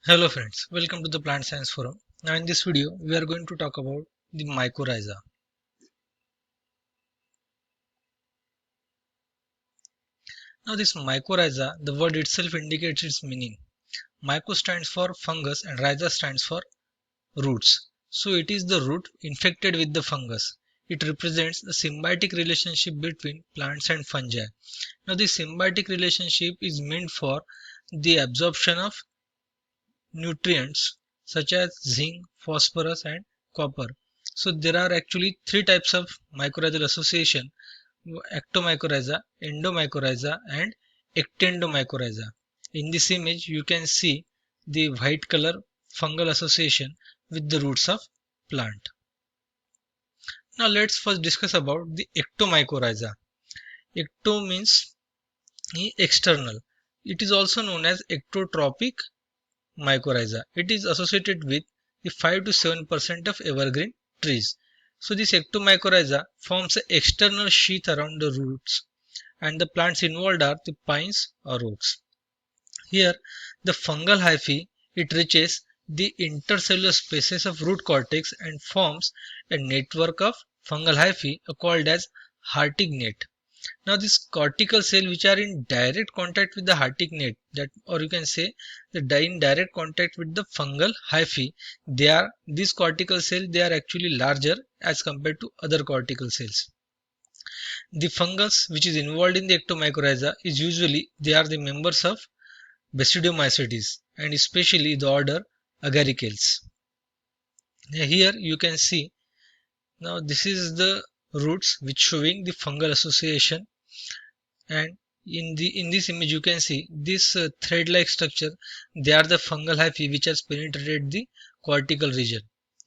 Hello friends, welcome to the Plant Science Forum. Now in this video, we are going to talk about the mycorrhiza. Now this mycorrhiza, the word itself indicates its meaning. Myco stands for fungus and rhiza stands for roots. So it is the root infected with the fungus. It represents a symbiotic relationship between plants and fungi. Now this symbiotic relationship is meant for the absorption of nutrients such as zinc, phosphorus and copper. So there are actually three types of mycorrhizal association: ectomycorrhiza, endomycorrhiza and ectendomycorrhiza. In this image you can see the white color fungal association with the roots of plant. Now let's first discuss about the ectomycorrhiza. Ecto means external. It is also known as ectotropic mycorrhiza. It is associated with the 5 to 7% of evergreen trees. So this ectomycorrhiza forms an external sheath around the roots, and the plants involved are the pines or oaks. Here the fungal hyphae, it reaches the intercellular spaces of root cortex and forms a network of fungal hyphae called as Hartig net. Now this cortical cell which are in direct contact with the Hartig net, that or you can say the in direct contact with the fungal hyphae, these cortical cells, they are actually larger as compared to other cortical cells. The fungus which is involved in the ectomycorrhiza is usually they are the members of Basidiomycetes and especially the order Agaricales. Here you can see, now this is the roots which showing the fungal association, and in this image you can see this thread like structure, they are the fungal hyphae which has penetrated the cortical region.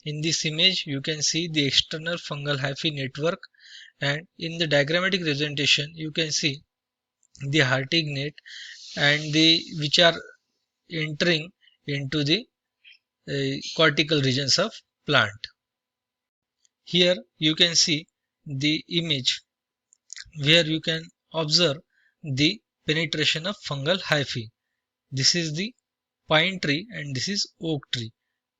In this image you can see the external fungal hyphae network, and in the diagrammatic representation you can see the Hartig net and the which are entering into the cortical regions of plant. Here you can see the image where you can observe the penetration of fungal hyphae. This is the pine tree and this is oak tree.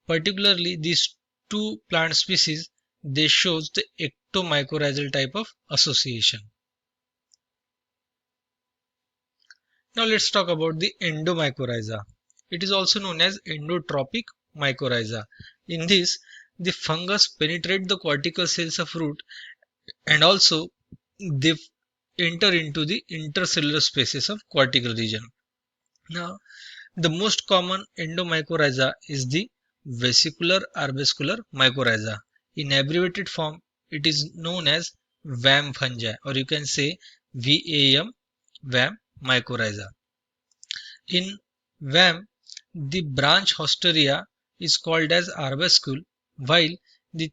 Particularly these two plant species, they shows the ectomycorrhizal type of association. Now let's talk about the endomycorrhiza. It is also known as endotropic mycorrhiza. In this, the fungus penetrate the cortical cells of root, and also they enter into the intercellular spaces of cortical region. Now, the most common endomycorrhiza is the vesicular arbuscular mycorrhiza. In abbreviated form, it is known as VAM fungi, or you can say VAM mycorrhiza. In VAM, the branch hostoria is called as arbuscule, while the,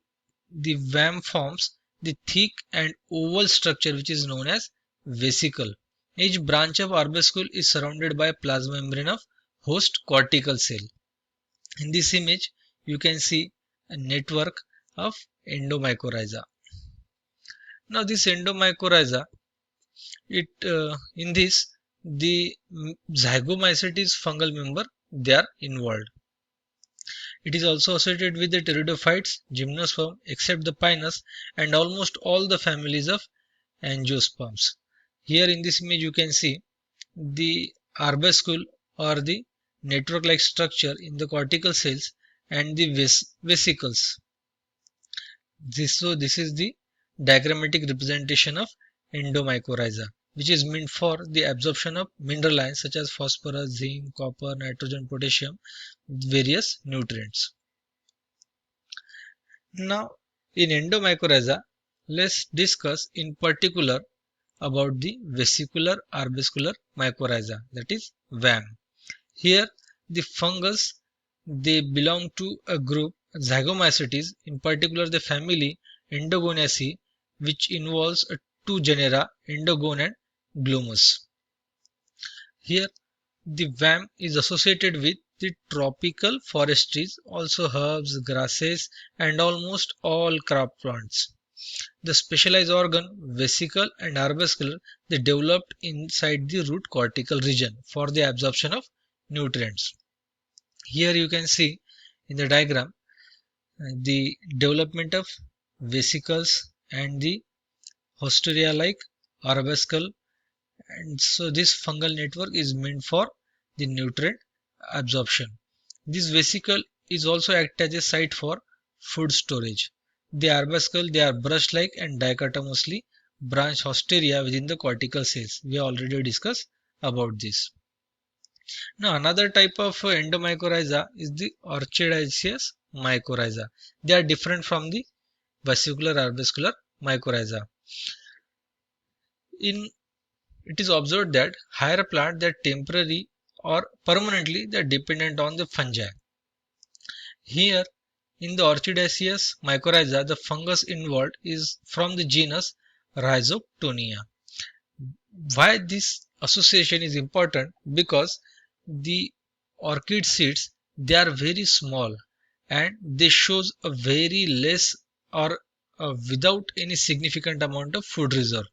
the VAM forms the thick and oval structure which is known as vesicle. Each branch of arbuscule is surrounded by a plasma membrane of host cortical cell. In this image, you can see a network of endomycorrhiza. Now this endomycorrhiza, in this the zygomycetes fungal member, they are involved. It is also associated with the pteridophytes, gymnosperm, except the pinus, and almost all the families of angiosperms. Here in this image you can see the arbuscule or the network-like structure in the cortical cells and the vesicles. This is the diagrammatic representation of endomycorrhiza, which is meant for the absorption of mineral ions such as phosphorus, zinc, copper, nitrogen, potassium, various nutrients. Now, in endomycorrhiza, let's discuss in particular about the vesicular arbuscular mycorrhiza, that is VAM. Here, the fungus, they belong to a group Zygomycetes, in particular the family Endogoniaceae, which involves two genera Endogone and Glomus. Here the VAM is associated with the tropical forest trees, also herbs, grasses and almost all crop plants. The specialized organ, vesicle and arbuscular, they developed inside the root cortical region for the absorption of nutrients. Here you can see in the diagram the development of vesicles and the Hosteria like arabesque, and so this fungal network is meant for the nutrient absorption. This vesicle is also act as a site for food storage. The arbuscle, they are brush-like and dichotomously branched Hosteria within the cortical cells. We already discussed about this. Now another type of endomycorrhiza is the orchidaceous mycorrhiza. They are different from the vesicular arbuscular mycorrhiza. In it is observed that higher plants that temporarily or permanently they are dependent on the fungi. Here in the orchidaceous mycorrhiza, the fungus involved is from the genus Rhizoctonia. Why this association is important? Because the orchid seeds, they are very small and they shows a very less or without any significant amount of food reserve,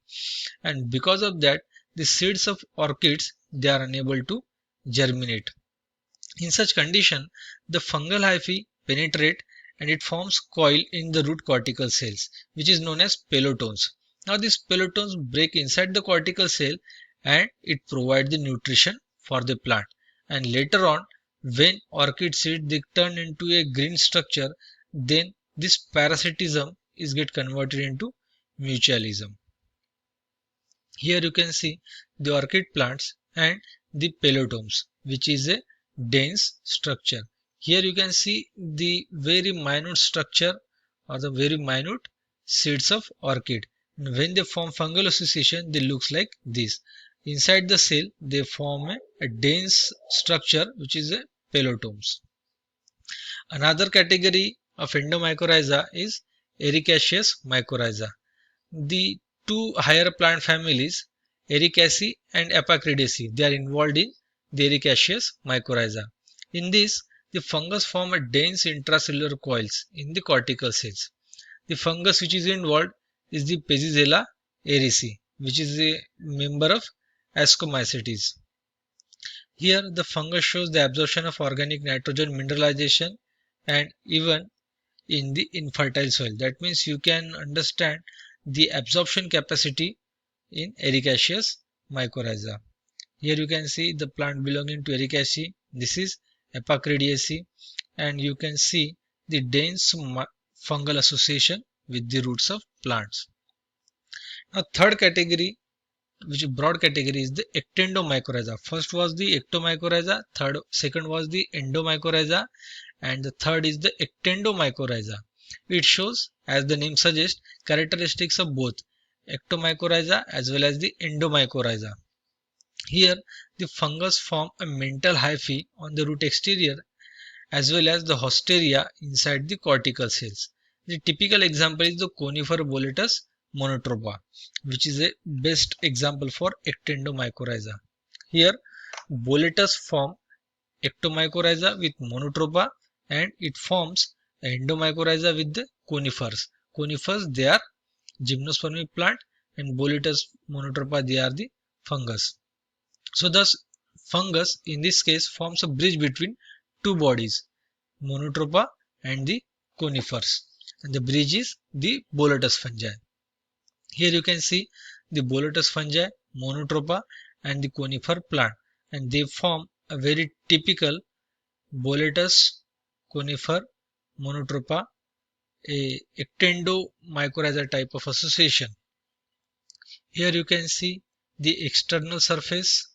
and because of that the seeds of orchids they are unable to germinate. In such condition, the fungal hyphae penetrate and it forms coil in the root cortical cells, which is known as pelotones. Now these pelotones break inside the cortical cell and it provides the nutrition for the plant. And later on, when orchid seed they turn into a green structure, then this parasitism is get converted into mutualism. Here you can see the orchid plants and the pelotomes, which is a dense structure. Here you can see the very minute structure or the very minute seeds of orchid. When they form fungal association, they looks like this. Inside the cell, they form a dense structure, which is a pelotomes. Another category of endomycorrhiza is ericaceous mycorrhiza. The two higher plant families, Ericaceae and Apocridaceae, they are involved in the ericaceous mycorrhiza. In this, the fungus form a dense intracellular coils in the cortical cells. The fungus which is involved is the Pezizella ericaceae, which is a member of Ascomycetes. Here, the fungus shows the absorption of organic nitrogen mineralization and even in the infertile soil. That means you can understand the absorption capacity in ericaceous mycorrhiza. Here you can see the plant belonging to Ericaceae. This is Apocridaceae, and you can see the dense fungal association with the roots of plants. Now third category, which is broad category, is the ectendomycorrhiza. First was the ectomycorrhiza, second was the endomycorrhiza, and the third is the ectendomycorrhiza. It shows, as the name suggests, characteristics of both ectomycorrhiza as well as the endomycorrhiza. Here, the fungus form a mental hyphae on the root exterior as well as the hosteria inside the cortical cells. The typical example is the conifer boletus monotropa, which is a best example for ectendomycorrhiza. Here, boletus form ectomycorrhiza with monotropa and it forms endomycorrhiza with the conifers. Conifers, they are gymnospermic plant, and boletus monotropa, they are the fungus. So thus fungus in this case forms a bridge between two bodies, monotropa and the conifers, and the bridge is the boletus fungi. Here you can see the boletus fungi, monotropa and the conifer plant, and they form a very typical boletus conifer monotropa, a ectendomycorrhiza type of association. Here you can see the external surface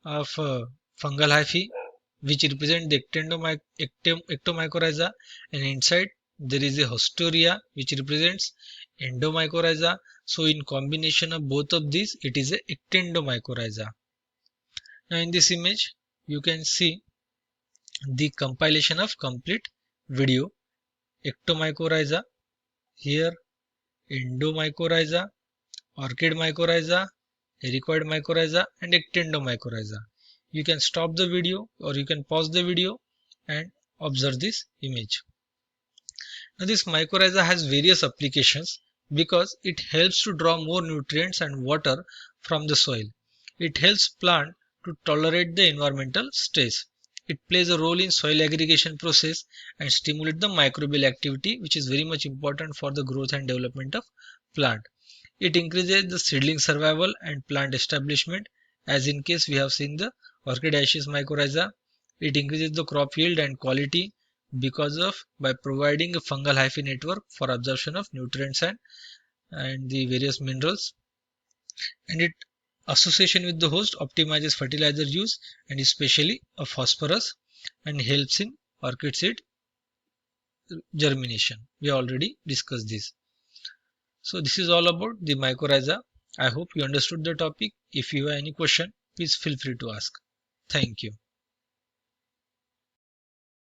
of fungal hyphae, which represent the ectomycorrhiza, and inside there is a hostoria which represents endomycorrhiza. So in combination of both of these, it is a ectendomycorrhiza. Now in this image you can see the compilation of complete video: ectomycorrhiza, here endomycorrhiza, orchid mycorrhiza, ericoid mycorrhiza and ectendomycorrhiza. You can stop the video or you can pause the video and observe this image. Now this mycorrhiza has various applications because it helps to draw more nutrients and water from the soil. It helps plant to tolerate the environmental stress. It plays a role in soil aggregation process and stimulate the microbial activity, which is very much important for the growth and development of plant. It increases the seedling survival and plant establishment, as in case we have seen the Orchidaceae mycorrhiza. It increases the crop yield and quality because of by providing a fungal hyphae network for absorption of nutrients and the various minerals. And it association with the host optimizes fertilizer use and especially of phosphorus, and helps in orchid seed germination. We already discussed this. So this is all about the mycorrhiza. I hope you understood the topic. If you have any question, please feel free to ask. Thank you.